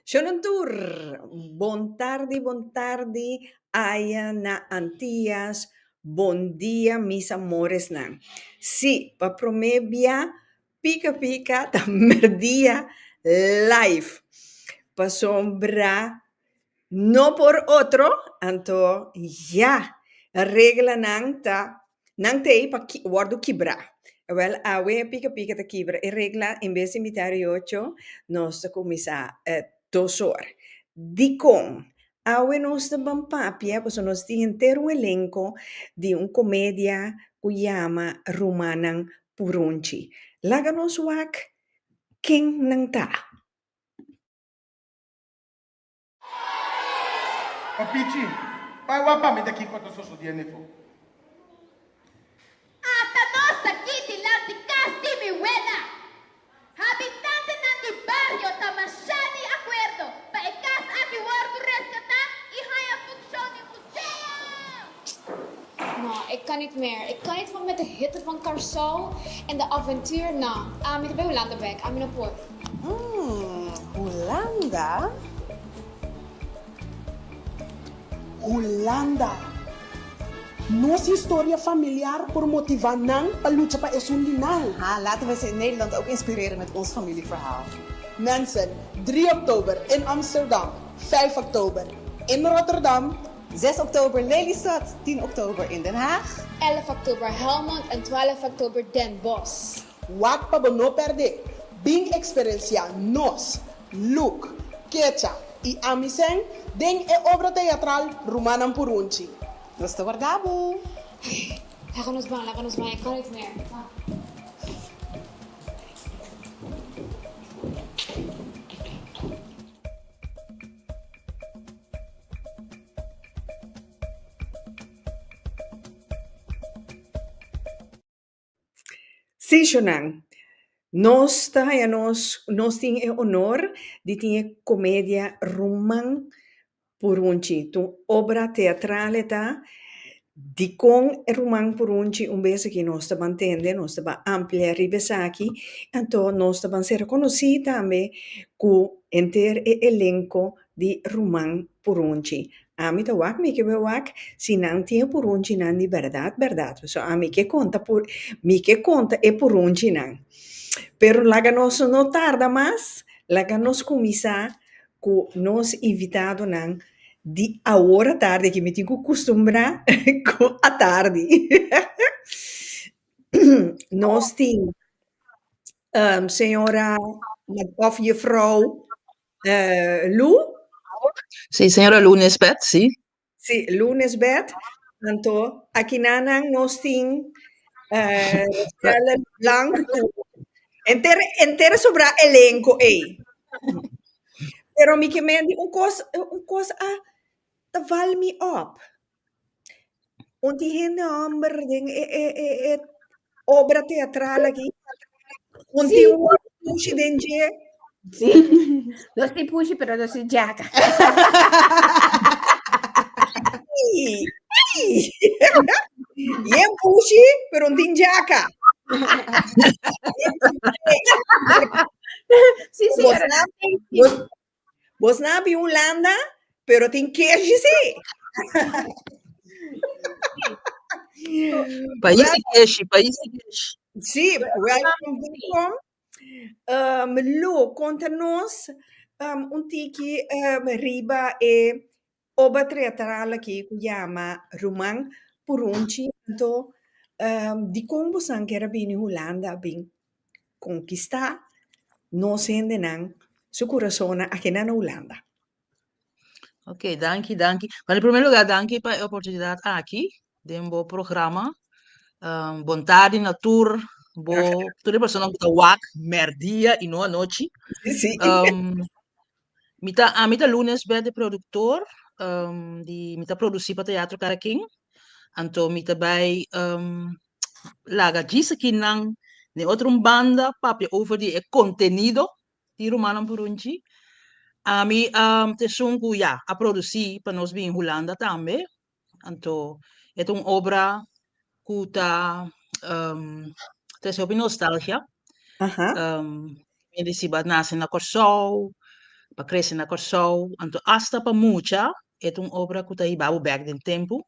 Shonantur, bon tardi, aya na antias, bon dia, mis amores na. Sí, pa promebia, pica pica, tamerdia, live. Pa sombra, no por otro, anto, ya, regla nang te pa wardu kibra. Well, awe pica pica ta kibra, e regla in vez de imitar ocho, nos comisa tosor. Dicon, awe nos de bampapia, pues nos di entero elenco di un comedia kuyama Rumanan Purunchi. Laganos wak, king nang ta. Papichi, pai wapa mi daqui quanto sou so dia nefo. Ata nossa kiti lanti casti mi wena. Habitante ng di barrio tamashani acuerdo. Pa ikas aki wargo rescata i haya funksyon ni museo. Nou, ik kan niet meer. Ik kan niet van met de hitte van Curaçao en de avontuur. Nou, met de Hollanda back. I'm in a port. Hollanda? Hollanda. Nos historia familiar por motivar nang palucha pa esundinal. Laten we ze in Nederland ook inspireren met ons familieverhaal. Mensen, 3 oktober in Amsterdam, 5 oktober in Rotterdam, 6 oktober Lelystad, 10 oktober in Den Haag. 11 oktober Helmond en 12 oktober Den Bosch. Wak pa no perde. Bing experiencia nos, look, kecha y amisen den e obra teatral Rumanan Purunchi. Gusto guardabo. Laat ons bang. Ik kan niet meer. Sí, Shonan. Nos tiene honor de tener comedia Ruman Purunchi, tu obra teatrale ta di con Ruman Purunchi un bese che nos sta mantende, nos sta amplia ribesaki, anto nos sta ser conocida me cu enter elenco di Ruman Purunchi. Ami ta wak mi ke be wak si nan tie Purunchi nan di verdad. So ami ke conta mi que conta e Purunchi nan. Pero laga nos no tarda más, laga nos comisa cu nos invitado nan di a hora tarde que me tengo costumbra com a tarde. Nós temos senhora of juffrouw Lu, Sí, señora Lunes Bet, sí. sí, lunes bet, tanto aqui nanang nós temos Stella Blanc, entera sobra elenco aí. Pero mi que mendi un cos te val me op. Und die hombre de obra teatral aqui. Und die pushi denje. Sí, no soy pushy, pero no soy jaca. Yen pushi, pero un tinjaca. Sí, señora. Vos nabi Holanda, pero tin queijo sí. País de queijo. Sí, welcome. Lu, conta-nos un tiki riba e obra teatrale que chiama Roman Purunchi, então di como san que era bem Holanda bem conquistar nos hendenan su coração aqui na Holanda. Ok, danke. Maar in primer lugar, danke por a oportunidade aqui, de um bom programa. Bom tarde, natur, toda pessoa que está wak, merdia e não a noite. Sí. Mita lunes bij de productor, die mita produzir para teatro Caraquinho. Anto mita bij laga gisa kinang ne outro banda papia over die contenido di Romano Purunchi. Ami te sungu ja a produzir para nós bem Holanda também. Anto é uma obra que tá te sob nostalgia. Aha. Me disse nasce na Corsol, para crescer na Corsou, anto hasta para mucha, é uma obra que está aí back do tempo,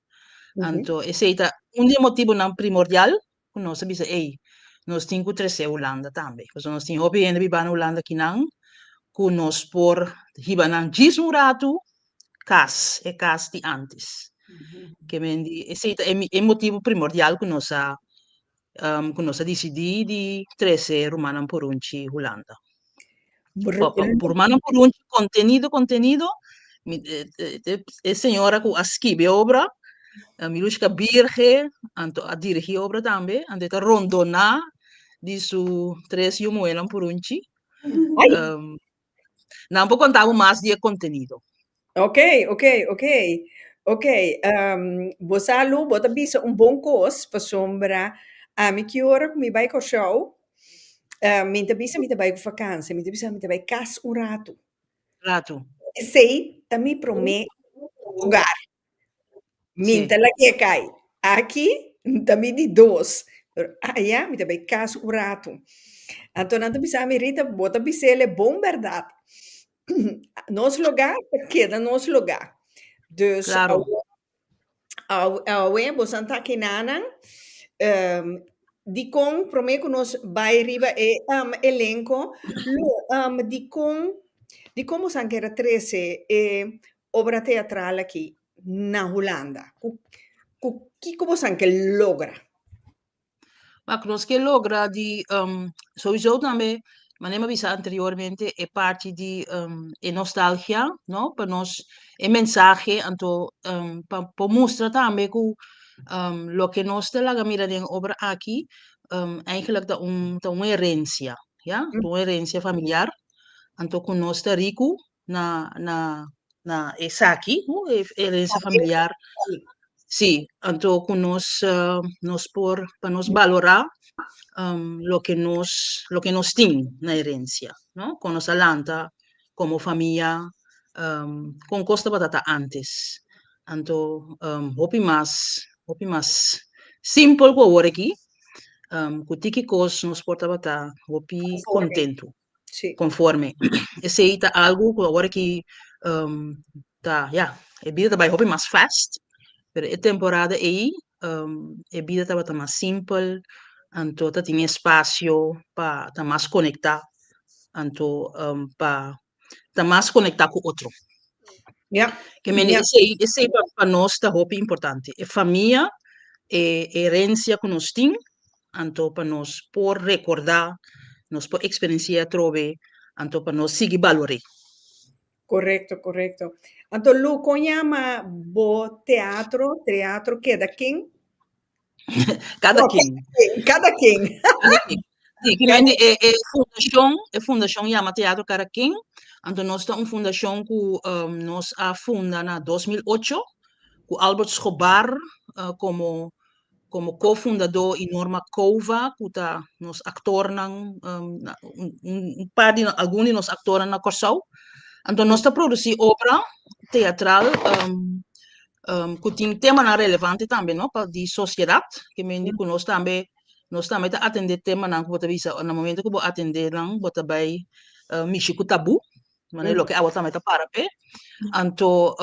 anto esse é motivo não primordial, que nós sabemos, nós temos que crescer Holanda também, porque nós temos hobby ainda na Holanda que não, que nós por hiba não diz rato, cas de antes. Que esse é motivo primordial que nós decidimos de crescer Romana por Holanda. Por Romana por conteúdo, a senhora que escreve a obra, a Milushka Birge, a dirigir a obra também, a rondona de su 3 anos por não vou contar mais de conteúdo. Ok. Bosalu, bota bisa bom cos para sombra. Me que hora que me vai com show. Minta bisa me vai com vacância, minta bisa me vai cas rato. Sei, também promete lugar. Minta lá que cai. Aqui, também de 2. Aí, me vai cas rato. Então, não bisa me rita, bota bisa ele bom verdade. Nosso lugar queda nosso lugar. Dus Claro. ao Santa Kinana, di con prometo nos vai riba elenco, di como san que era 13 obra teatral aqui na Holanda. Que como san que logra? Mas nós que logra de sowieso também, mas nem avisa anteriormente, é parte de nostalgia, não? Para nós é mensagem, então para mostrar também que lo que nós te laga mira em obra aqui, eigenlijk da uma herência, ja? Uma herência familiar, então que nós está rico na essa aqui, herência familiar. Sí, então que nós para nos valorar lo que nos tiene na herencia, ¿no? Con nos alanta como familia, con costa batata antes. Anto, hopi más simple ko ora aqui, kutiki kos nos porta bata, hopi contento, Sí. conforme. Esse aí tá algo que agora que tá, é vida também hopi mais fast, pero é temporada aí, é vida tá mais simple, anto tá tem espaço para tá mais conectar, anto para tá mais conectar com o outro. Que esse aí para nós tá muito importante. É família, é herência que nós temos, anto para nós por recordar, nós por experienciar trove, anto para nós seguir valorar. Correcto. Anto Lu, llama bo teatro queda quem? Cada quem. Sim, que é fundação chama Teatro Caraquém. Então nós temos uma fundação que nós funda na 2008, com Albert Escobar como cofundador e Norma Cova, que tá nos atores par de alguns de nós atores na Corsou. Então nós está produzir obra teatral que tem tema relevante também, não, para de sociedade, que nós também tá atender tema não que visa no momento que vou atender não bota vai mexer com tabu, mas é o que a também tá para pé. Então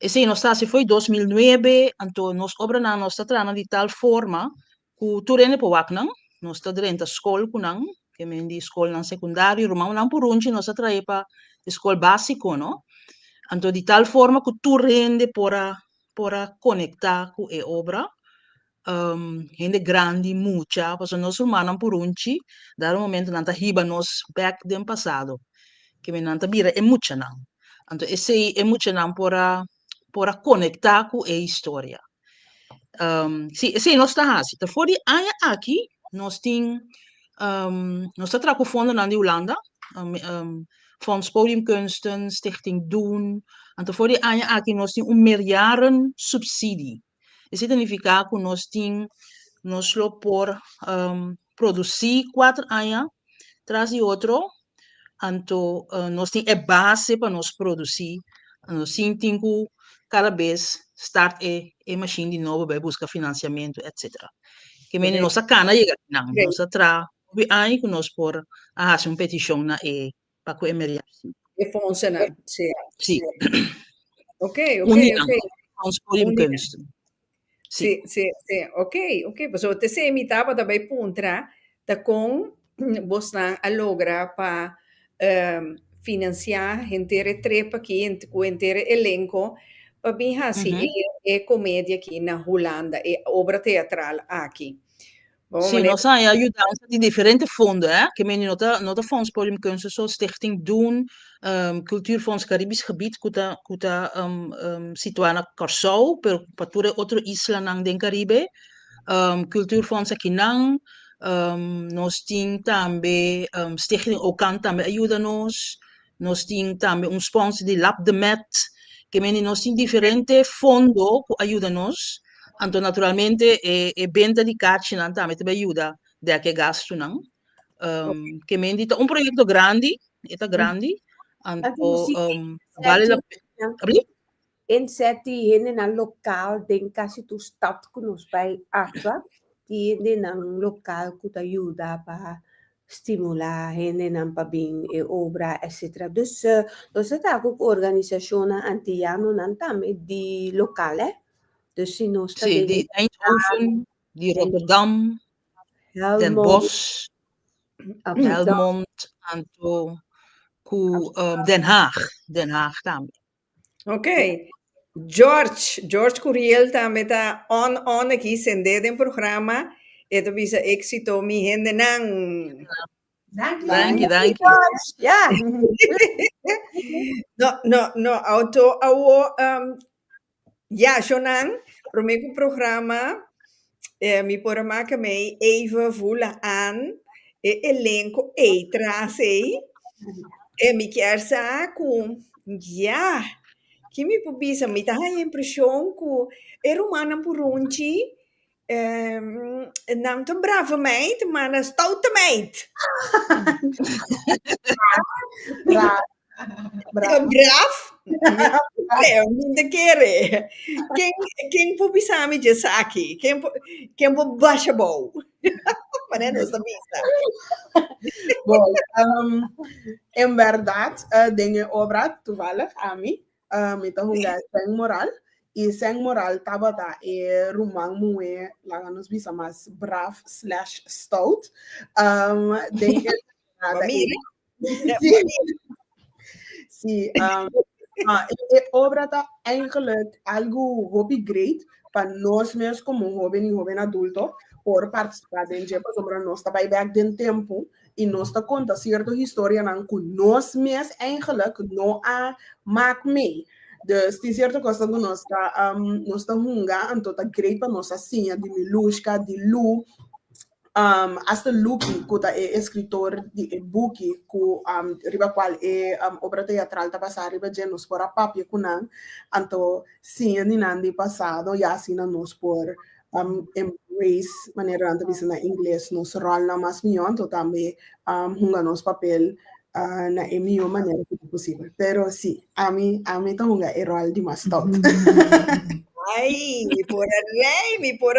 esse nós se foi 2009, então nós obra na nós tá trana de tal forma que tu rene po waknang, nós tá dentro da escola kunang, que de escola na secundário, romão não por onde nós atrai para escola básico, não? Então de tal forma que tu rende para conectar com a obra, gente grande, mucha, porque nós humanos por onde, dar momento não tá riba nós back do passado, que não tá vira é mucha não. Então esse é mucha não para conectar com a história. Sim, nós está assim. Então, aqui, nós temos, nós está com fundo na Holanda, Fonds Podiumkunsten, Stichting Doen. Então, aqui, nós temos meerjaren subsidie. Isso significa que nós temos, nós por produzir 4 anos, traz de outro, então, nós temos a base para nós produzir, nós temos cada vez start a machine de novo para buscar financiamento, etc. Que men nossa cana chega não, nossa tra aí que nós por fazer uma petição na para que emergência. E fondsen na. Sì. Sì, Ok, Uniang, ok. Fonds Podiumkunsten. Sì. Sì. Ok. So, te se imitava da bei puntra, da con bosna allogra pa financiar intere trepa aqui, com intere elenco, pa bem assim, Mhm. e comédia aqui na Holanda, e obra teatral aqui. Vamos Sì, maneira. nós aí ajudamos die differente fonden, hè? Que meni nota Fonds Podiumkunsten, zo Stichting Doen, Cultuurfonds Caribisch Gebied, kuta situada na Curaçao, pero pature outro isla nang den Caribe, Cultuurfonds aqui nang, nós tem também Stichting Okan também ajuda-nos, nós tem também sponsor de Lab de Met, que meni nós tem diferente fondo que ajuda-nos. Anto naturalmente e venda di carci nan também te ajuda de que gasto nan. Que mendita un progetto grandi, eta grandi, Anto anto muziek vale la inzetten, pena. inzet die in een lokaal, denk kasi tu stad kunos bij atwa, die in een lokaal kunt ayuda pa stimula in een pabing e obra, etc. Dus het ook organisationen antiano nantame die lokale. Dus si no sta Sì, denk di Eindhoven, di denk Rotterdam, Den Helmond, Bosch, Amsterdam, Helmond, anto Den Haag, Den Haag também. Ok. George Curiel também tá on aqui, sendendo em programa, e tu bisa éxito, mi gente nang. Thank you, thank you. ja. No, auto, ja, Jonan, pro meu programa, mi por maken mee even voelen aan, elenco e tracei, e mi chiar saco, ja, que me pubisa, me dá a impressão que é romana por onde, não tão brava meid, maar een stoute meid. Braaf. Braaf? Minder keren. Quem pubisa me diz aqui? Quem baixa bom? Mas não está vista. Bom, en verdad, dingen obra toevallig a mí, met de hunga Seng Moral. Y Seng Moral tabata rumang mue laganos bisa mas braaf / stout. Dingen nada Mira. Sí, obra ta eigenlijk algo hobby great para nós mesmos como jovem e jovem adulto por participar de por exemplo nós está bij back den tempo e nós está conta certa história nan que nós mesmos eigenlijk não a maak mee. Dus die certa coisa que nós está hunga en tot a great para nós assim de Milushka, de Lu. Hasta Luki, que é escritor de book, que riba qual é obra teatral tá passar riba genos por a papia kunan, anto sim ni nandi passado e assim nós por embrace maneira anta bisa na inglês nos rol na mas mio anto também hunga nos papel na emio maneira que possível. Pero sí, a mí tá hunga é rol de mas tot. Ai, mi por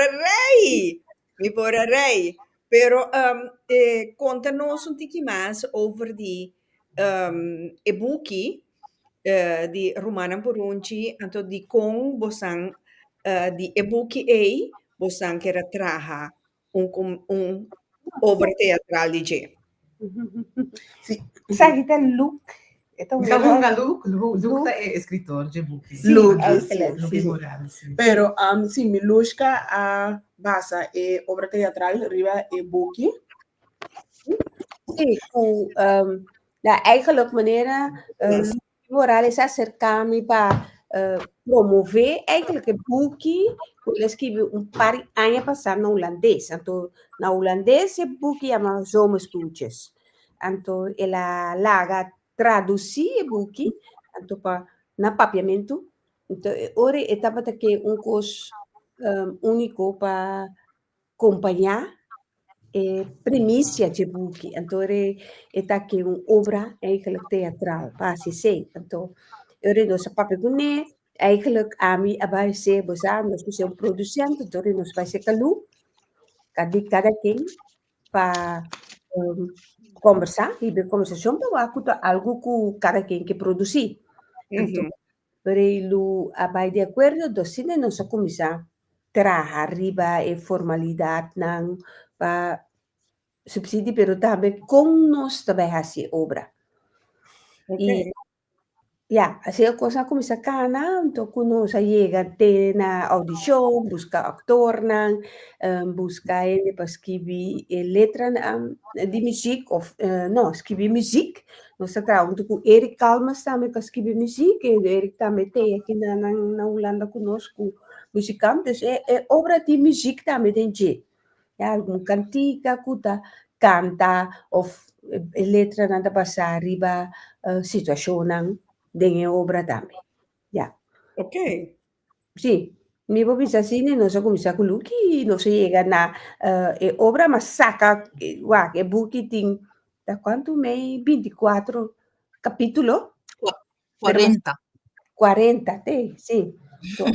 rei. Pero conta-nos um pouquinho mais over die e-book di Romana Porunci, anto di con bosan di e-book bosan que era traha un obra teatral di G. Sí. Sagita Luke. Então, Luke é escritor de book. Luke, Luke sí. Morales. Sí. Pero sí, Milushka basa obra teatral riba e boekie. Sí, eigenlijk meneer Morales acercar-me para promover eigenlijk het boekje. Eu escrevi par de anos passado na holandês. Então, na holandês, o boekje chama Zomerstoeltjes. Então, ela laga traduzir o boekje então, na papiamento. Então, ora, etapa que curso único para acompanhar primícia de boek. Então, está aqui uma obra eigenlijk teatral, para se Então, eu não sei papel que eigenlijk a mim abaixo você nós que somos producente, então nós vai ser calu, cada quem para conversar, e conversação para algo que cada quem que produzir. Então, para ele vai de acordo, assim nós começar a trabalhar arriba a formalidade não para subsídio, pero também com nós também fazer obra. E assim a coisa começa a canar, então quando nós chega até na audição, busca ator, busca ele para escrever letra de música, ou não, escrever música. Nós estamos com Eric Kalmas também para escrever música, e Eric também tem aqui na Holanda conosco musicante, é obra de música também tem jeito. Algum cantica, cuta, canta, ou letra nada passar arriba situação de obra também. Ok. Sim, mi proprio assim, non so come sa quello che non si llega na obra ma saca che buchi tin da quanto me 24 capítulo pero 40. 40 te sì to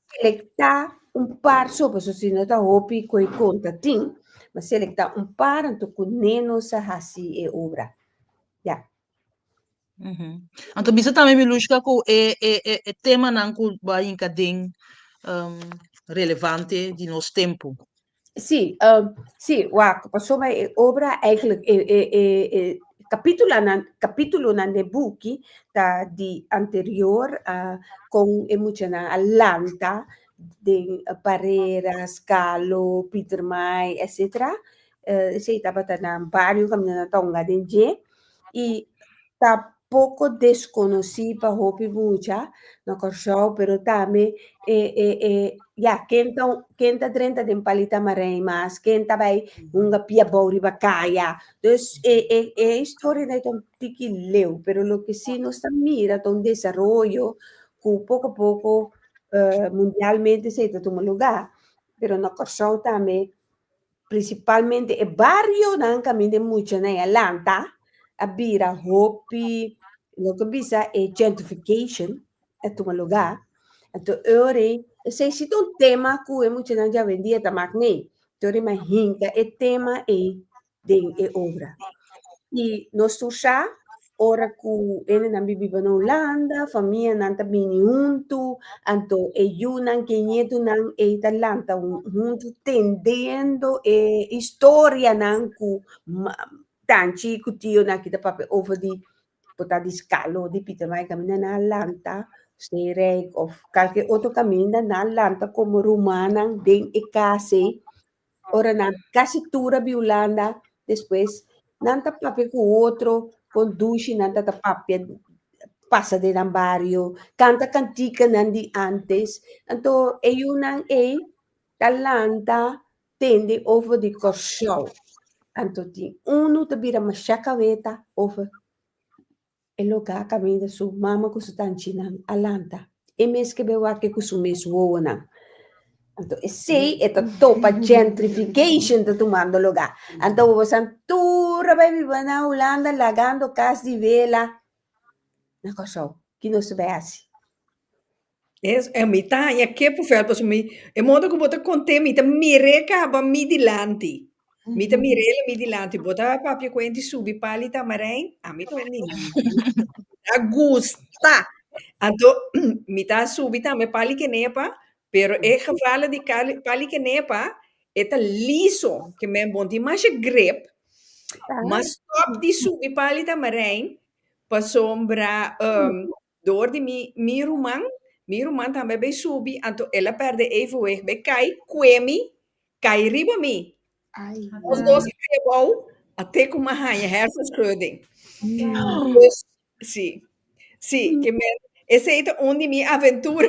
selecta un par sopra so si nota hopi coi conta tin ma selecta un par to con neno sa hasi obra Então, bisa também me lusca com é tema não que vai encadem relevante de nosso tempo. Sì, sì, guarda, insomma, obra eigenlijk capítulo na nebuki di anterior con emoziona all'anta de Parera, Scalo, Peter May, etc. Sei tapata na barrio caminhando tonga denje e tá pouco desconhecida hopi mucha no corso pero também quenta 30 de palita marei mas quenta vai unga pia bauri bacaya dus história de tom tiki leu pero lo que sí nos está mira tom desarrollo que pouco a pouco mundialmente se está tomando lugar pero no corso também principalmente e barrio nan kami de mucho na Atlanta abira hopi lo que bisa e gentrification é tuma lugar então ore se se um tema que é muito na já vendia da magne ore mas hinka e tema de obra e nós tuxa ora que ele não vive na Holanda família não tá bem junto então yunan que nieto nan e Atlanta junto tendendo história nan ku tanti kutio na kita pape over di pota di scalo di Peter May cammina na Atlanta Sterek of qualche outro cammina na Atlanta como romana den e case ora na casi tura biulanda depois nanta pape com outro conduce nanta ta pape passa de nambario canta cantica nandi antes então nang Atlanta tende over di corso Anto ti uno te bira mashaka veta over e loka caminda su mama ku sutanchi nang alanta e mes que bewa que ku sumes wo nang anto e sei e topa gentrification te tomando lugar anto wo san tura vai viva na Holanda lagando cas di vela na coso que não se vê assim É mita, e aqui por fel, pois me, é modo que bota contém, mita mireca, ba mi dilanti. Mita mirele mi dilanti, bota papia quenti subi pali tamarém, a mita undi. Gusta. Anto, mita subi tame pali que nepa, pero é gevala de pali que nepa, eta liso, que me bonti, mas é grip, mas top di subi pali tamarém, pa sombra, door di mi rumang, mi rumang também bem subi, anto ela perde evenweg, be cai riba mi. Os dois que até com uma rainha, hersenschudding. Sim, sim, que me, esse é onde minha aventura,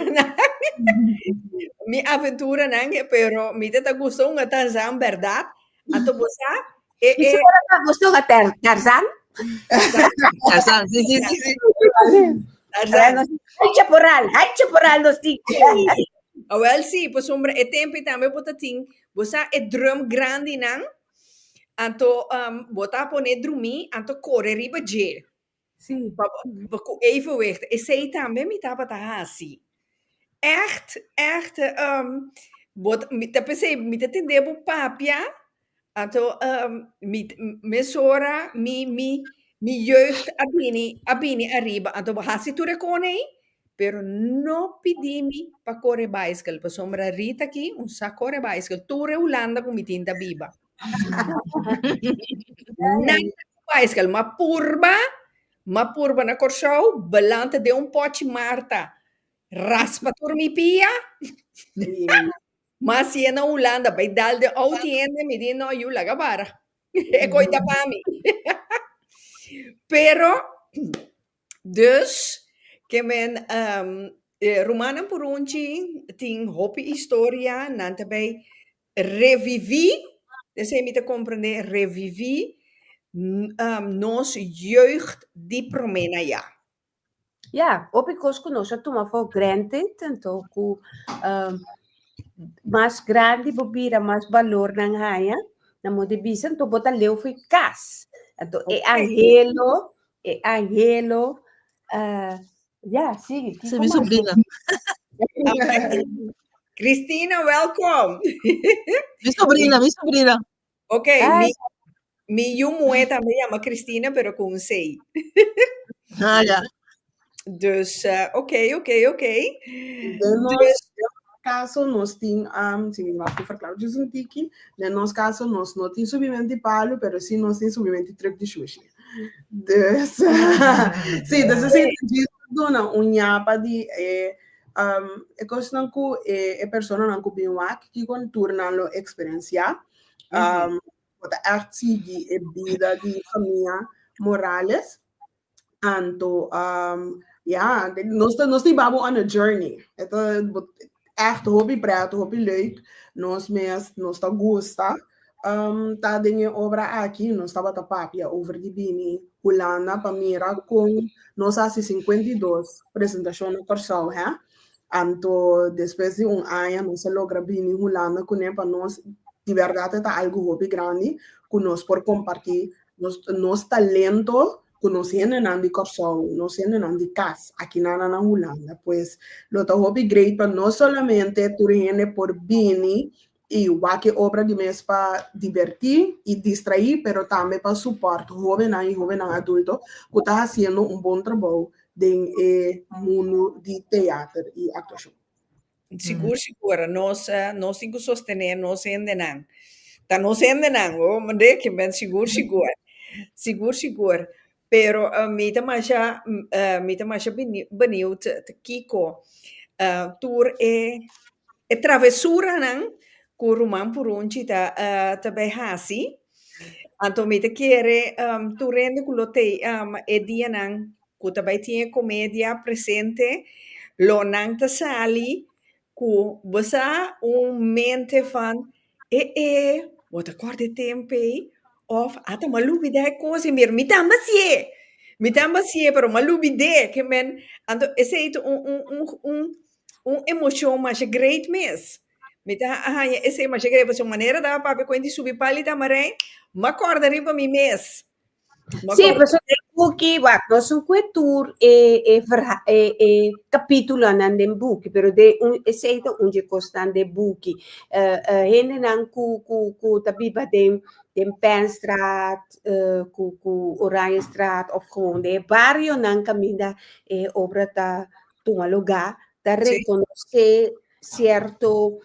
minha aventura, pero me te gostou um Tarzan, verdade? Então você e se ora gostou da Tarzan Tarzan, sim. Tarzan ai chaporal nos tic well, sim, por sombra, é tempo também botating, você é drum grande, não? Anto botar poner drumi, anto corre riba je. Sim. Evenwicht. E sei também me tava assim. Echt, bot, me te pensei, me te tende papia, Ato mi sora mi jeugd abini arriba. Ato hasi tu recone, pero no pidimi pa corre bicycle. Pa sombra Rita aqui, sa corre bicycle. Ture Holanda com mitinda biba. Nada bicycle, ma purba na corsau, belante de pote Marta. Raspa turmi pia. Mas se na Holanda, bij dal de oud-tiende, mi di no, you laga bara. E coita pa mi. Pero, dus, que men Romana Purunci ting hopi historia, nante bij revivi, dus je moet comprender, revivi nos jeugd die promena ja. Ja, op ik koos conosco toma for granted, então ku mas grande bobira, mas valor nang haya, na mo de bisan to bota leu foi cas. Então e angelo, ja, sigue. Essa é minha sobrinha. Cristina, welcome. Minha sobrinha. Ok, mi moeda me llama Cristina, pero con un 6. Ah, ja. Dus, ok. Dus, caso nós temos, sim, eu acho que verklaar disso um tiki, no nosso caso nós não temos subimento de palo, pero sim nós temos subimento de truque de xuxi. Dus, sim, dus assim, dona nhapa de é questão que a pessoa não coube que quando torna lo experiência, wat echt zie die vida de família Morales, anto ja, nós estamos on a journey. Het echt hobby praten, hobby leuk. Nós tá gosta. Tá dingen obra aqui, nós estava a papia over de bini. Holanda, Pamira, com nós há 52 apresentação no Corsau, hè? Anto, depois de ano, nós logra bini Holanda, com para nós, de verdade, tá algo hobby grande, com nós por compartilhar nos talento, conociendo en de Corsau, conociendo en de casa, aquí na Holanda, pues lo está hobby great, pero no solamente tu gente por bini y que obra de mes para divertir y distraer, pero también para soporte joven y adulto que está haciendo un buen trabajo en mundo de teatro y actuación. Seguro, nós temos que sostener, nós ainda não. Tá nós ainda não, mas que ben seguro. Pero mita masha benieuwd te kiko tour travessura nan ku Roman Purunci ta behasi anto mita kere turende kulote edia nan ku ta tie comedia presente lo nan ta sali ku basa mente van wat acorde tempe of ata malubi de coisa mir mitamba sie pero malubi de que men ando esse emoção mas great miss mita esse mas great mas maneira da papi quando subir palita maré ma corda riba mi mes Sim, professor, boek não são tour capítulo nandem boek, pero de esse onde constan de boek, hende nan ku tabiba dem Penstraat, ku Oranjestraat of gewoon de barrio nan caminda obra ta lugar da reconocer certo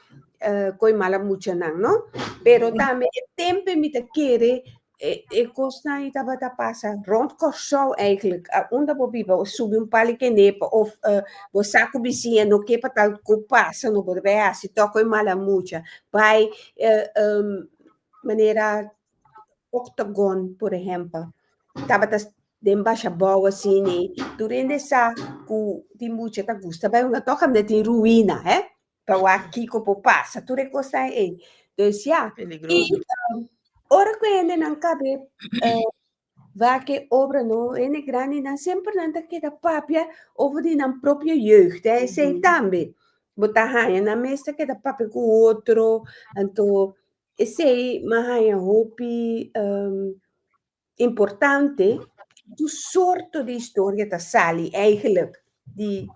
coi mala mucha nan, no? Pero também tempo me te quere kost niet dat wat passa rond Corsau eigenlijk onder bobiba of subi un pali que nepa of o saco bicinha no que para tal que passa no pode ver se toca em mala mucha vai maneira octagon por exemplo tava de embaixo boa assim durante essa cu de mucha ta gusta vai uma toca de ruína para o aqui como passa tu recosta aí então já ora que ainda não cabe que obra no é grande não sempre não que da papia over de na própria jeugd sei também botar raia na mesa que da papia com outro então esse maia hopi importante do soorten de história da sali eigenlijk die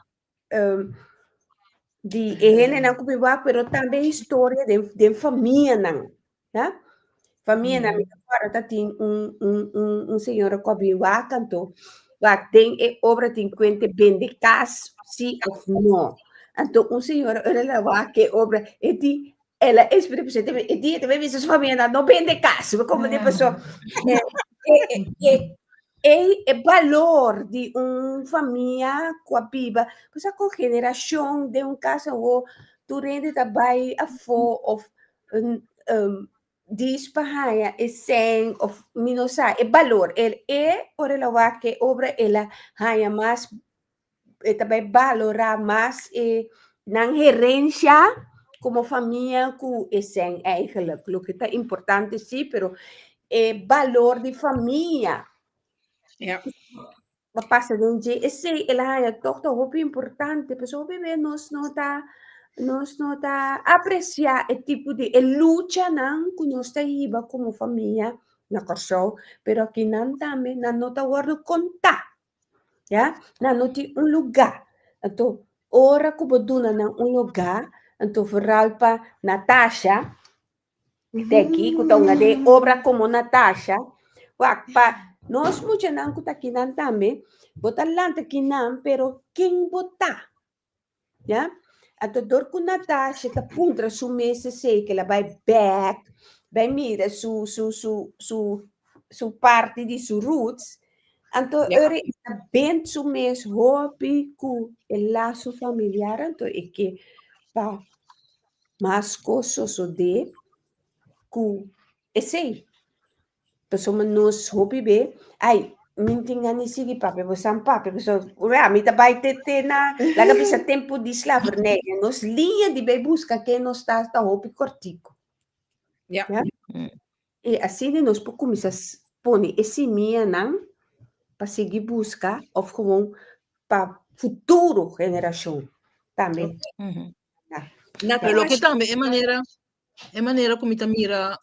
die ene não comigo pero também história de família não ja Família na minha agora tem um senhor que vive lá, canto, lá tem obra tem quente bem de casa, sim ou não. Então, um senhor, ela lá que obra, ela explica para você, e também visto sua família não bem de casa, como de pessoa, é valor de família com a biba, você com geração de casa ou durante trabalho a for of dis pahaya é sem of minosa é valor ele é ora la que obra ela haya mais também valorar mais na gerência como família com é sem eigenlijk lo que está importante sim pero valor de família Ja. passa de um dia esse ela é toch muito importante pessoal bebê nós não tá apreciar o tipo de luta não que nós tá iba como família na corso, pero aqui não também não tá guardo contar, já? Não tem lugar. Então, ora que boduna na lugar, então vooral para Natasha, daqui que tá de obra como Natasha, wak pa nós muito não que tá aqui não também, botar lá aqui não, pero quem botar, já? Então, dor com Natasha, tá puntra su mesa sei que ela vai back, vai mira su parte de su roots. Então, Ja. ere está bem su mes hobby com o laço familiar, então é que pa mais coisas o de com esse pessoa nos hobby be, ai minting ani sige pape bo sampa pape so ora mi tabay tete na laga bisa tempo di slaverne nos linha de be busca que nos sta hobby cortico Ja. ja e assim nos po começar pone esse minha não para seguir busca of gewoon para futuro geração também Uhum. Pero lo que Natasha, também é maneira como ita mira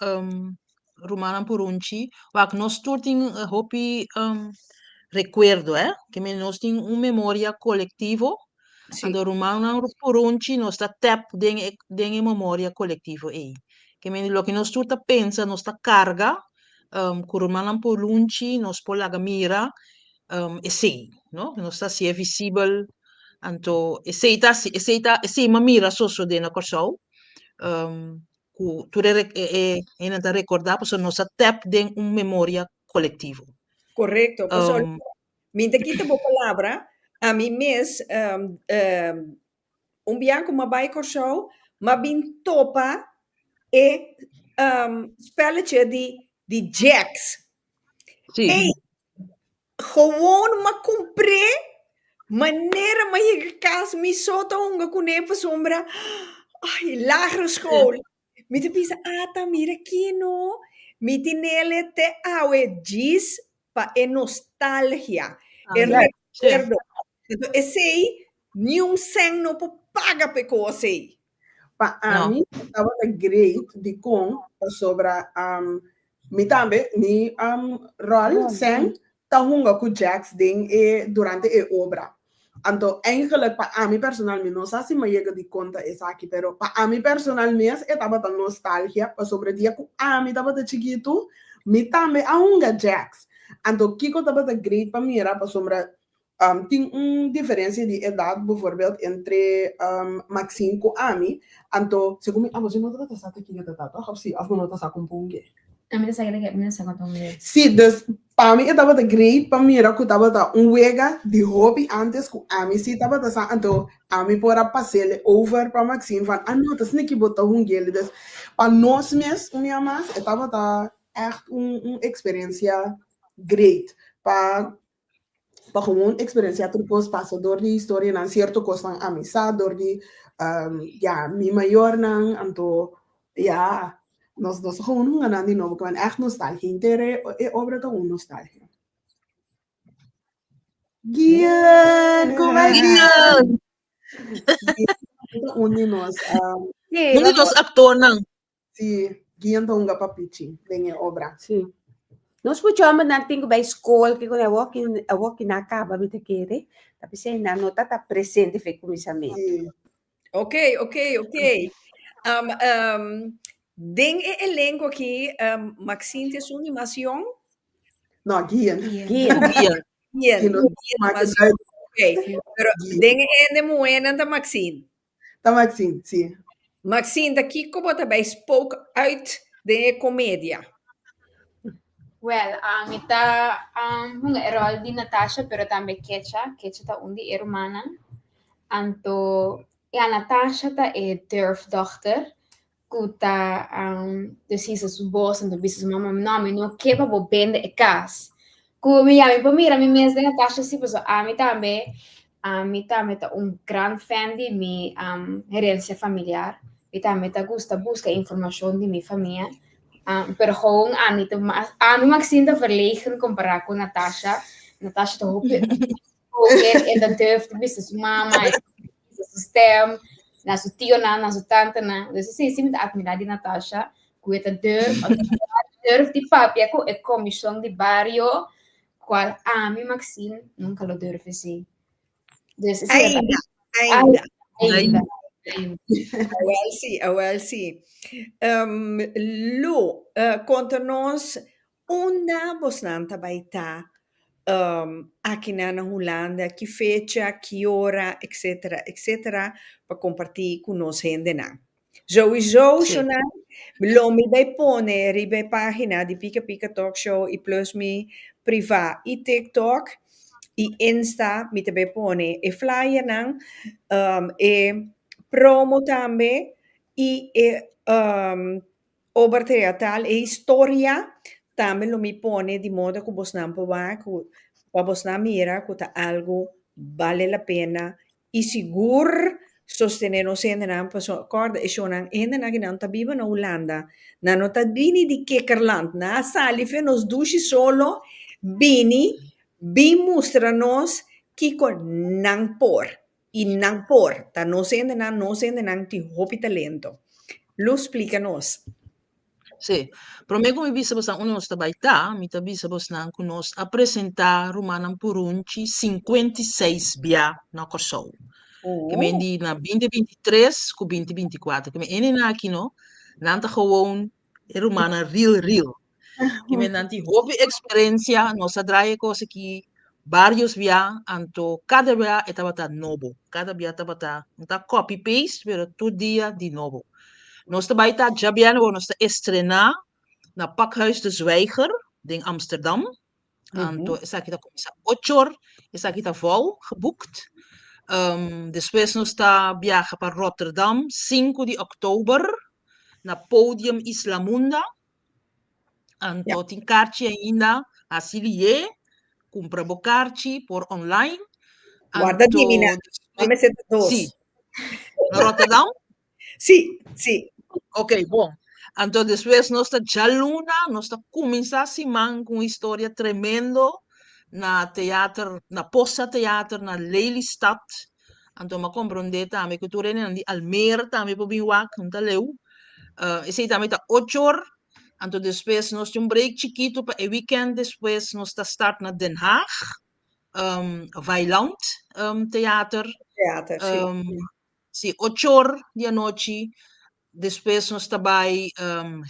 Romana Purunchi, wak nós torting hopi recuerdo, que nós tem memória coletivo, sim, ando Romana Purunchi nós tá tap den memória coletivo aí. Que lo que nós torta pensa, nós tá carga, com Romana Purunchi nós polaga mira, esse, no? Nós tá se é visível, anto esse uma mira sosso de na corso, tu ainda recordar, porque nós tap den memória coletivo. correcto. Pues, Um, minta kita bo palavra, a mim mes, bianco uma biker show, maar bin topa spelletje die jacks. sim. Hey, gewoon maar comprei maneira maar je kaas mi soto honga kunepa sombra. Ai, lagere school. Met de pisa ata mira kino. Met die nele te awe gis pa e nostalgia. E recuerdo. Então, esse aí, nenhum sem no paga pe coisa. Pa No. mim, estava great de com sobre mi tambe ni rol sen ta hunga ku Jax ding durante e obra. Anto eigenlijk pa a mim personalmente não sei se me chega de conta essa aqui, pero pa a mim personalmente estava tão nostalgia pa sobre dia que a mim estava de chiquito, mi tambe a hunga Jax. Anto Kiko estava de great pa mim era pa sobre tem uma diferença de idade, bijvoorbeeld, entre Maxine e Ami. Então, segundo mim, você não está sabendo que é tata, ou se você não está sabendo como é. A mí sa que me sa con me. Sim, dus para mim estava de great, para mim era que estava de wega de hobby antes com Ami, sim, estava de sa, então Ami pora passar over para Maxine van, não, das nem que botar gel, dus para nós mesmos, minha mas, estava de echt experiência great, para gewoon experiência depois passa door die história na certo coisa van amizade, door die mi maior nan, anto nós gewoon não ganhamos de novo, que echt nostalgia, inteira é obra de nostalgia. Gian, como é Gian? Um de nós, Um de nós actor não. sim, Gian tá unga papichi, vem obra. sim. Nós podíamos não ter para escola que quando eu vou que na acaba me querer, tapi se não tá presente foi começamento. Ok. Den elenco aqui, Maxine, tem sua animação? No, Gian. Gian. Guia. Bien, Gino, bien, ma che animação. dai, Ok, pero Gian. den ende moena da Maxine. Tá, Maxine, sim. Maxine, daqui como também spoke uit de comédia. Well, ita mga rol di Natasha pero tambe Kecha ta undi hermana. Anto ja Natasha ta durfdochter. Kuta dus hisa su boss en bis su mama no kepa bo bende e cas. Ku mi mi pomira mi mes de Natasha si pues a mi tambe ta un gran fan di mi herencia familiar. Mi tambe ta gusta busca información di mi familia. Pero gewoon aan Maxine te verlegen comparar con Natasha. Natasha te hoop je en dan durft bist su mama, su stem, na su tio na su tante na. Dus sim met admirar di Natasha, que te durf di papia ko e comissão di barrio, qual mi Maxine nunca lo durf sim. Dus sim, Ainda. ainda. Well, sim. Lu, conta-nos onde você vai estar aqui na Holanda, que fecha, que hora, etc., para compartilhar com nós gente. Sowieso, Sim. lo mi vai pone ribe página di Pika Pika Talk Show e plus mi priva e TikTok e Insta mi te vai pone e flyer nan e promo também e obra teatral e história também lo mi pone de modo que você não pode para você não mira que tá algo vale a pena e seguro sostenernos en een acorda e shonan en na ginan ta viva na Holanda na nota bini di Kekerland na salife nos dushi solo bini mostranos kiko nang por e nang por ta no se nang ti hopi talento lo explícanos. Sim. Para mim, como bisa basta nós trabalhar, me bisa basta com nós apresentar Romanam Purunchi 56 bia na Corsol. Que men die na 2023 com 2024. Que men ene na aqui no, nanta gewoon Romana real. Que men nanti hobby experiência, nossa draia coisa que vários via, anto cada via etabata novo. Cada via etabata, não copy paste, pero todo dia de novo. Nós também tá já bem, nós tá estrenar na Pakhuis de Zwijger in Amsterdam. Anto essa aqui tá começar 8 horas, essa aqui tá vol geboekt. Depois nós tá viaja para Rotterdam 5 de outubro na Podium Islamunda. Anto tem kaartje ainda a Silie, compra o kaartje por online. Guarda divina, come siete dos. Sim. Na Rotterdam? Sim. Ok, bom. Então, depois, nós já luna, nós começamos a semana com uma história tremenda na teatro, na Poça Teatro, na Lelystad. Então, eu compreendo também que tu reina de Almere também para vir lá, não tá leu. Esse também tá 8 horas. Então, depois, nós temos break chiquito para o weekend. Depois, nós tá start na Den Haag, Weiland Theater. Sim, 8 horas de noite. Depois nós também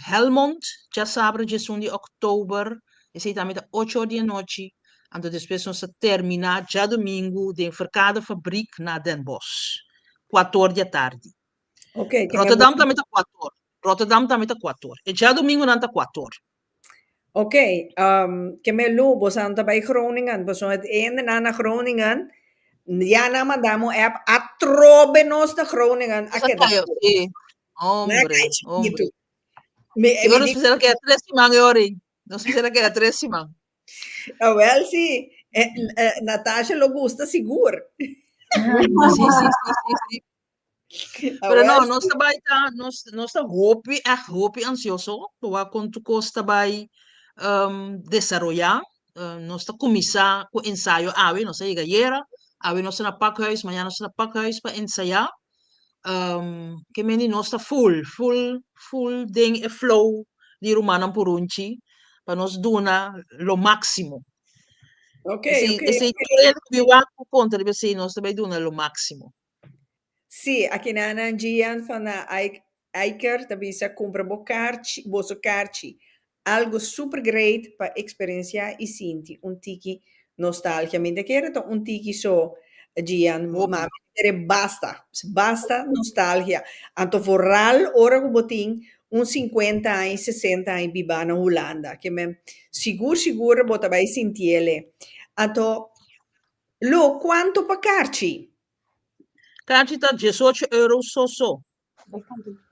Helmond, já sabe, dia 1 de outubro, esse também tá 8 horas da noite. Então depois nós terminar já domingo de Mercado Fabriek na Den Bosch, 4 horas da tarde. Ok. Rotterdam também tá 4 horas. Rotterdam também tá 4 horas. E já domingo não tá 4 horas. Ok, que me lubo santa bij Groningen, dus het ene na Groningen, ja na mandamo app atrobenos de Groningen. Sí. Hombre. E nós precisamos que é 3 semanas, Ori. Nós precisamos que é 3 semanas. Well, sim. Natasha lo gusta seguro. Sim. Pero não, nós também tá, nós tá hope ansioso, para quanto costa vai desarrollar, nós tá começar com ensaio, nós chega ayer, nós na Pakhuis, amanhã nós na Pakhuis para ensaiar, que meni nós tá full ding e flow de Romanam Purunchi, para nós donar lo máximo. Esse contra, nós também donar lo máximo. Sim, aqui na Gian van Aiker também se compra boso carchi. Algo super great para experienciar e sentir tiki nostalgia. Me quero tiki so Gian, ma basta nostalgia. Anto vooral ora que botin 50 anos, 60 anos biba na Holanda, que me seguro bota vai sintiele. Anto lo quanto pa carci? Carci tá 18 euros só.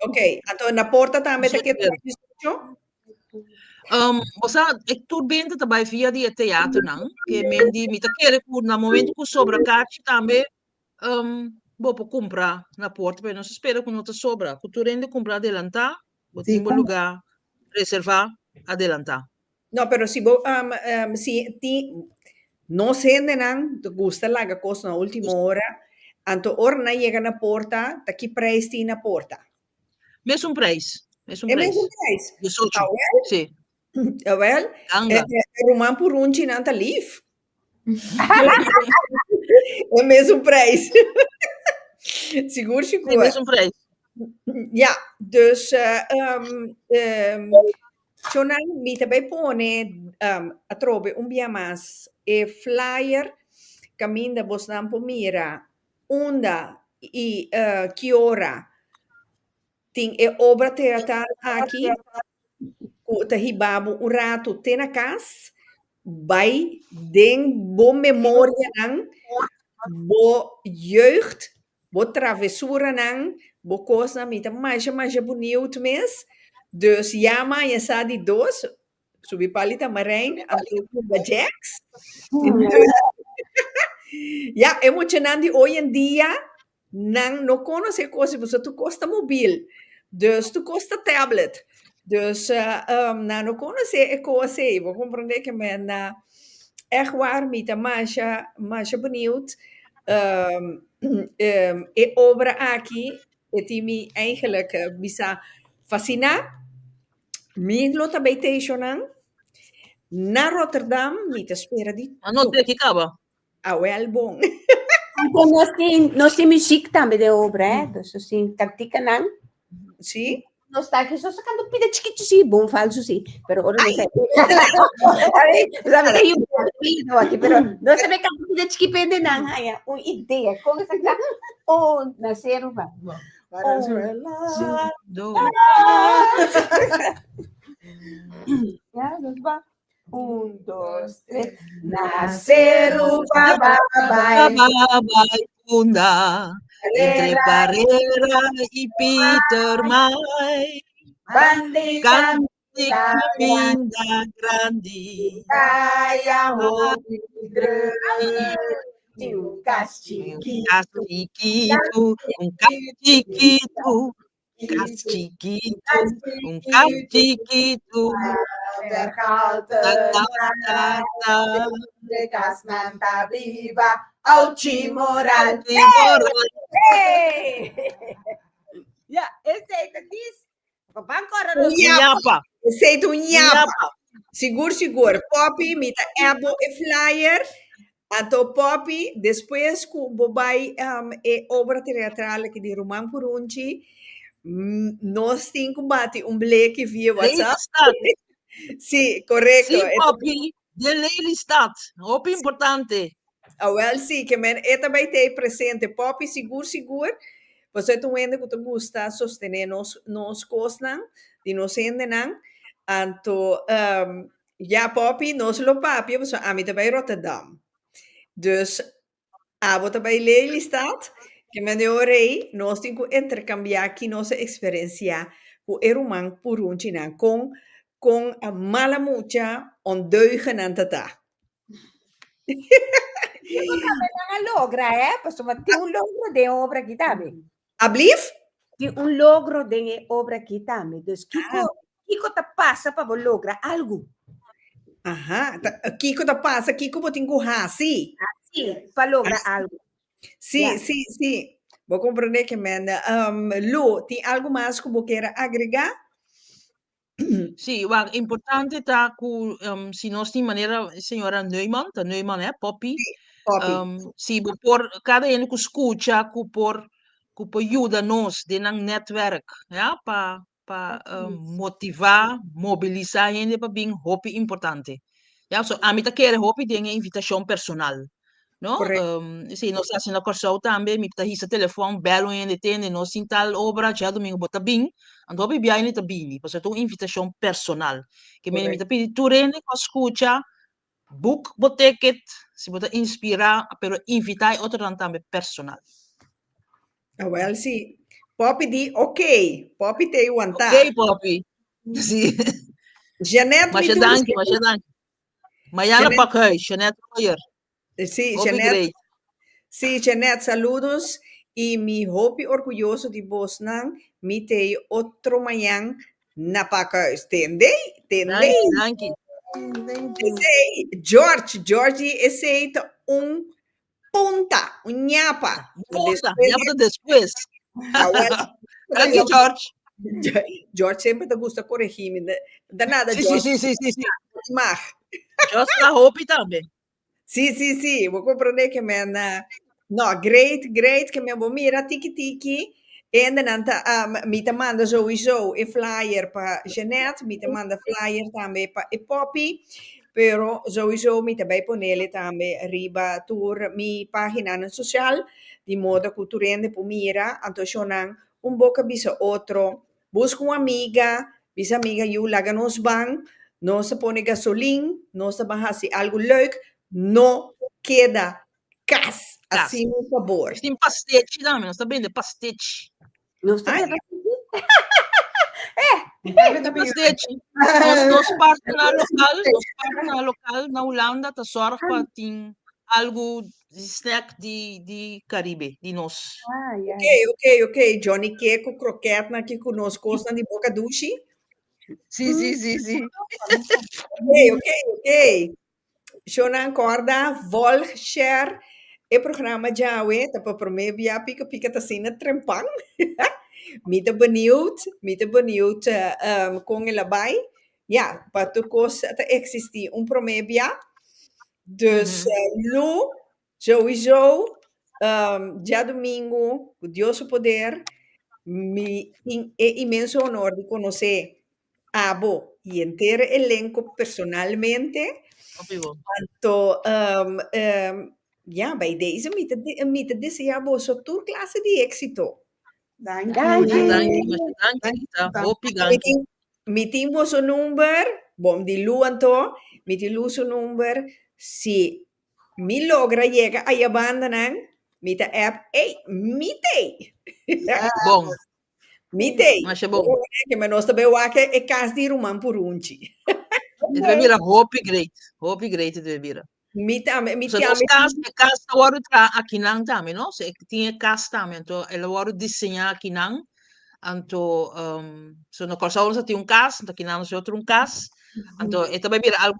Ok, anto na porta também tá que 18? Ik toer bent erbij via die theater não, que men die met aquele que na momento que sobra carci também vou para comprar na porta, mas não se espera que não te sobra. Que tu rende comprar adelantar, botar em lugar reservar adelantar. No, pero si no se te gusta la cosa na última hora, anto orna llega na porta, ta que preço tem na porta? Mesmo preço. Mesmo É preço. mesmo preço? 18, Ah, well? sim. Ah, well? Ganga. Roman por não tá livre. É mesmo preço. Seguro. Sim, mesmo preço. Ja, dus Jonai mi também pone a trobe dia mais e flyer caminda bosnampo mira onda e que hora tem obra teatral aqui tá hibabo rato tem na casa vai den bo memória nan bo jeugd bo travessura nan bo coisa mita mais bonito mês dus ja maar je sa die doos subi palita marijn a Jax ja emocionante hoy en día no conoce cosas pues tu costa móvil dus tu costa tablet dus no conoce cosas vou compreender que men echt waar mita mais benieuwd e obra aqui het me eigenlijk bisa fascinar Miglo também tem na Rotterdam, me te spera di Não tem que acaba. Ah, well, bom. Nós temos muziek também de obra, dus assim, tactica não. Sim? Nós está aqui só sacando pida chiquito sim, bom falso sim, pero agora não sei. Sabe que eu pido aqui, pero não sei que pida chiquito pende não, aí uma ideia, como essa que nascer o Venezuela. Ya, nos va. 1, 2, 3. Nascer o babai. Bunda, entre Barreira e Peter Mai. Canti caminda grande. Caia castiquito, castiquito. Manta viva, Altimoral. Ja, esse aí, diz. Unhapa. Esse unhapa. Seguro. Poppy, mita ebo e flyer. Anto Poppy, depois que o bobai e obra teatral que de Roman Purunci, nós temos que bater bleque via WhatsApp. Sim, correto. Sim, Poppy, de Lelystad, muito importante. Ah, well, sim, que men também tem presente. Poppy, seguro. Você tu vendo que tu gusta sostener nos costas, de nos endenan. Anto, ja, Poppy, nos lo papi, você a mim também Rotterdam. Dus, wat bij Lelystad, que me de orei, nós temos que intercambiar aqui nossa experiência com o Roman Purunchi com a mala mucha ondeugen aan tata. Logra, pessoal, tem logro de obra aqui também. Ablief? Tem logro de obra aqui também. Dus, Kiko te passa para lograr algo. Ajá, Kiko te passa, Kiko botin sim. Sim, para lograr algo. Sim. Vou compreender que Lu, tem algo mais que você quer agregar? Sim, o importante está que se nós temos maneira, senhora Neumann, Poppy, Poppy. se por cada um que escuta, que que ajuda-nos de um netwerk, ja, para motivar, mobilizar gente para bem hopi importante. Ja, so a mim tá querer hopi de uma invitação personal, não? Correto. Se nós assim na corção também, me tá hisa telefone, belo ainda tem, nós sim tal obra já domingo bota bem, então hopi bem ainda tá bem, porque é uma invitação personal, que me tá pedir tu rende com escuta, book o ticket, se bota inspirar, pero invitar outro também personal. Well, sim. Pop di ok. Pop te aguentar. Ok, Poppy. Sim. Jeanette, Mas me é tu. danke, mas é danke. Mayana Jeanette, Pakai, Jeanette Royer. sí, Hopi Jeanette, great. sí, Jeanette, saludos. Y mi hopi orgulloso de Bosnan, mi te otro mañana na paca. Tendei? Tendei? Danke. Thank you. George, esse é um punta, um nhapa. Volta, já para depois. Ah, well, Thank you, George. George sempre te gusta corrigir-me. Danada, Sim, George. sim. Mas, Just para Hopi também. sì, vou compreender que me na no, great, que me vou mira tiki, en dan mi te manda sowieso een flyer para Jeanette, mi te manda flyer também para Poppy, pero sowieso mi te vai ponerle também arriba tour mi página no social, di modo que tu rende por mira, então un boca bisa outro, busca uma amiga, bisa amiga you laga nos bang, no se pone gasolina, no se baja así algo leuk, no queda cas, assim, por favor. Tem pastete também, nós também de pastete. Não estou Ai. vendo. Pastete. Nós parte na local, na Holanda, tá sorg para ter algo de snack de Caribe, de nós. Ok. Johnny Queco, croquete aqui conosco, gostam de boca duche? Sim. Ok. Shona corda, vol share, e programa já é, tá para prometer via pica tá sendo trempang. Mita benieuwd com ele bij. Ja, para tu coisa tá existir promébia. Dus Lu, sowieso, já domingo, com Deus o poder, é imenso honor de conhecer Abo e inteiro elenco personalmente. Então, ja, bij deze mythe desejar vos tour classe de éxito. Thank Danke, you. Hopi danke. Meeting vos un number, bom di Lu anto, meeting Lu su number, si mi logra llega a abandonar, mita app, mite. Bom, Mite. mas é bom. Que me nosta bewake e cas di ruman purunci. Deve virar Hopi great deve virar. Mita, So, nos casos, a hora aqui não também, não? Se tinha casa também, então, ela hora desenhar aqui não, então, so, no corso você tem casa, então aqui não se outro casa, então, é também vira algo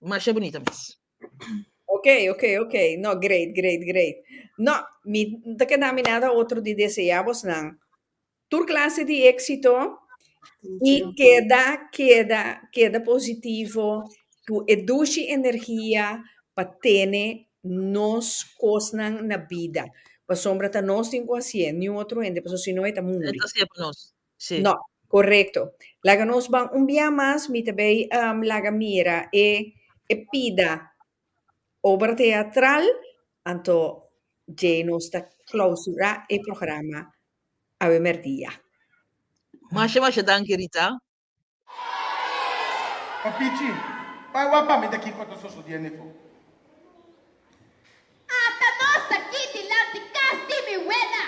mais bonito mesmo. Ok. No, great. No, não que nada nada outro de deseamos não. Tour classe de éxito e queda positivo, tu educi energia para ter nos cosnan na vida. Para sombra tá nós tem quase nenhum outro ende, porque senão é muito. Então, sempre nós. Sim. No, correcto. Laga nos bang dia mais, mi também laga mira e pida obra teatral, anto já nos está clausura e programa Ave Merdia. Mas danke, Rita. Papichi, vai wapa me daqui quando sou so DNA fo. Ata nossa kiti lanti casti mi wena.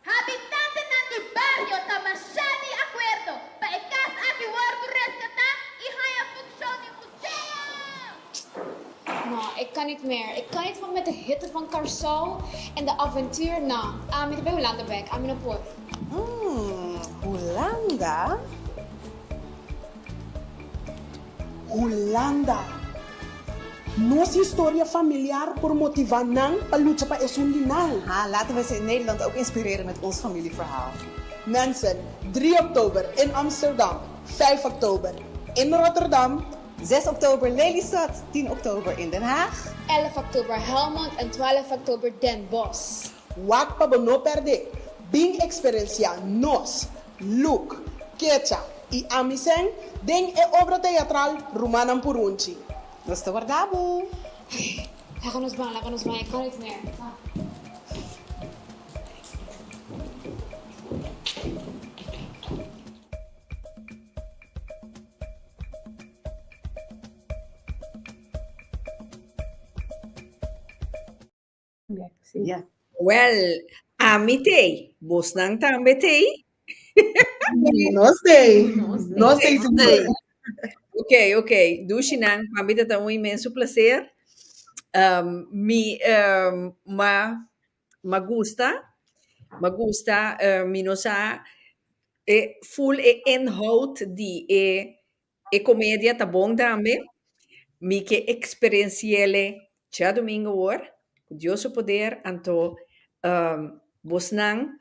Habitante nandi barrio tamashani acuerdo. Pa e cas aki wordo rescatar e haya função de museo. Nou, ik kan niet meer. Ik kan niet van met de hitte van Curaçao en de avontuur. Nou, met de Holanda weg. Aan mijn poort. Holanda. Nossa história familiar por motivar Nang para lutar para esse linaal. Laten we ze in Nederland ook inspireren met ons familieverhaal. Mensen, 3 oktober in Amsterdam, 5 oktober in Rotterdam, 6 oktober Lelystad, 10 oktober in Den Haag. 11 oktober Helmond en 12 oktober Den Bosch. Wak pa no perde. Bing experiencia nos, Luke, Kecha y Amisen den e obra teatral Rumanan Purunchi. Nos te guardamos. Laat ons bang. Ik kan niet meer. Ja. Well, amitei. Bosnang tambe tei. No sei. No sei se Sei. Ok. Dushinang, para mim tá um imenso prazer. Me gusta, minosa full inhoud die comédia tá bom também. Me que experienciele já domingo hoor. Dios o poder anto bosnang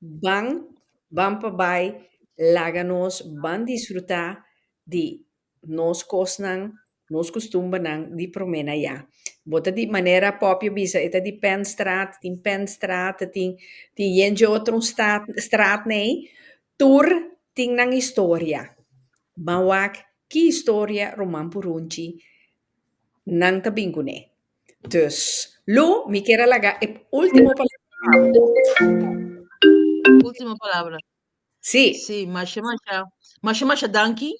bang pabai laganos ban disfrutar di nos cosnang nos costumbanang di promena ya. Bota di manera proprio bisa eta di Penstraat, tin yenje otro straat nei, tur ting nang historia. Mawak ki historia Roman Purunci nang tabingune. Dus, Lu, mi quiera laga, último palabra. Última palavra. Sì, Sì, masha danki.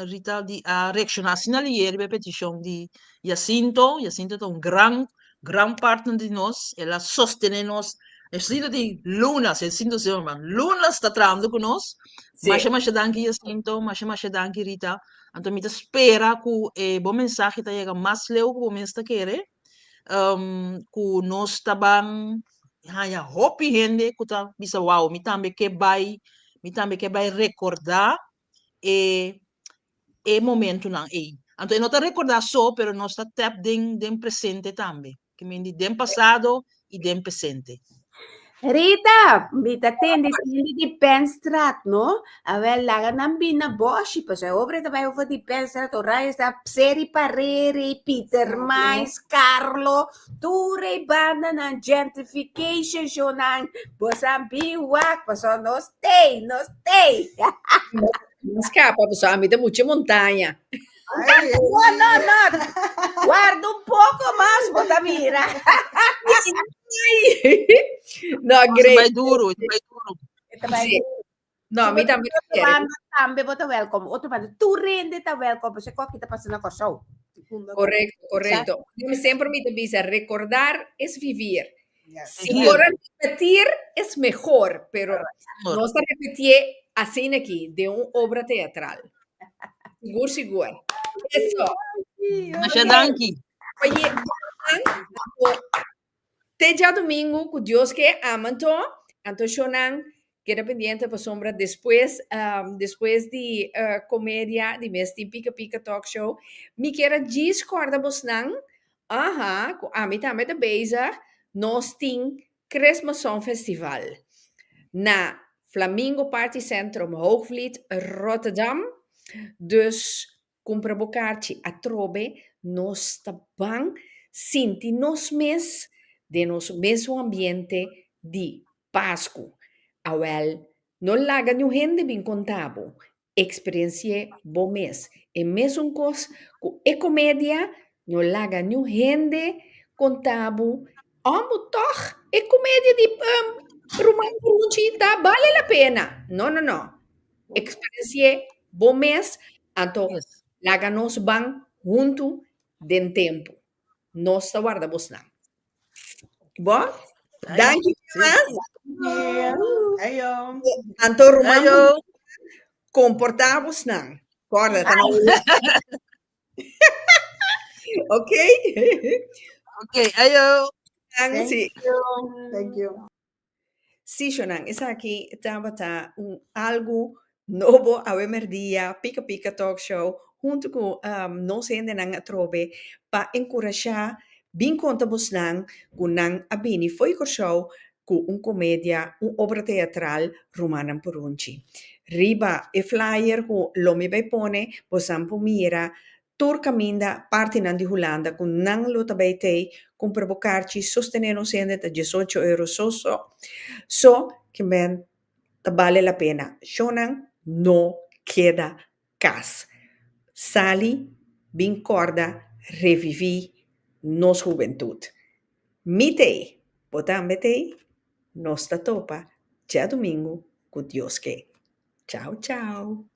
Rita di a reaccionasse na ieri per petition di Jacinto. Jacinto è un gran partner di nos e la sostiene nos. E Jacinto di Luna, se Jacinto se man, Luna sta trando con nos. sì. Masha danki Jacinto, masha danki Rita. Anto mi spera che buon messaggio ta llega mas leu que momento sta quere. Ku nos tabang hanya hopi hende kuta bisa wow, mi tambe que vai recordar e momento não e então não tá recordar só pero nós está tap den presente também que me den passado e den presente. Rita, mita tendi di Penstraat, no? Avel laga nam bina boshi, pues obre da vai over di Penstraat, ora sta Seri Pareri, Peter Mais, Carlo, Ture banda na gentrification shonan, bosan biwak, pues no stay. Non scappa, pessoal, mi da mucha montanha. No. Guarda un poco más, Botamira. No, Nossa, great. vai duro. Sì. No, mi também quero. Tambe bota welcome. Outro banda, tu rende tá welcome, você qual que tá passando com show. Correcto. Yo siempre me dice, recordar es vivir. Si Vivir. por repetir es mejor, pero no se repite así aquí, de una obra teatral. Seguro. Eso. Masha danki. Oye, te ya domingo, con Dios que aman to, anto shonan, queda pendiente por sombra después de comedia, de mes Pica Talk Show, mi quiera discorda bosnan, a mí también de bezig, nos ting Christmas Song Festival. Na Flamingo Party Centrum Hoogvliet, Rotterdam. Dus compra bocarci a trobe nos tabang sinti nos mes de nos mesmo ambiente di Pasco. Awel, non laga nu hende bin contabo. Experiencie bo mes. E mes un cos cu e comedia non laga nu hende contabo. Ambo toch e comedia di Roman Purunci vale la pena. No. Experiencie bo mes, anto Yes. laga nos van junto den tempo. Nos ta guarda bosna. Bom? Danke mas. Ayo. Anto Roman Ayo. comportavos não. Corda, tá na Ok? Ok, ayo. Sim. Thank you. Sim, Shonan, essa aqui tá algo novo ao dia, Pica Talk Show, junto com nós ainda não trobe, para encorajar bem conta bosnan, com não abini foi com show, com comédia, obra teatral romana Purunci. Riba e flyer com lomi vai pone, bosan mira, tur caminda parte nan di Holanda con nan lo tabete con provocarci sostenere sende da 18 euro so que ven, te vale la pena. Shonan no queda cas. Sali, vincorda, revivi nos juventud. Mitei, potambetei, nos topa, ya domingo, con Dios que. Chao, chao.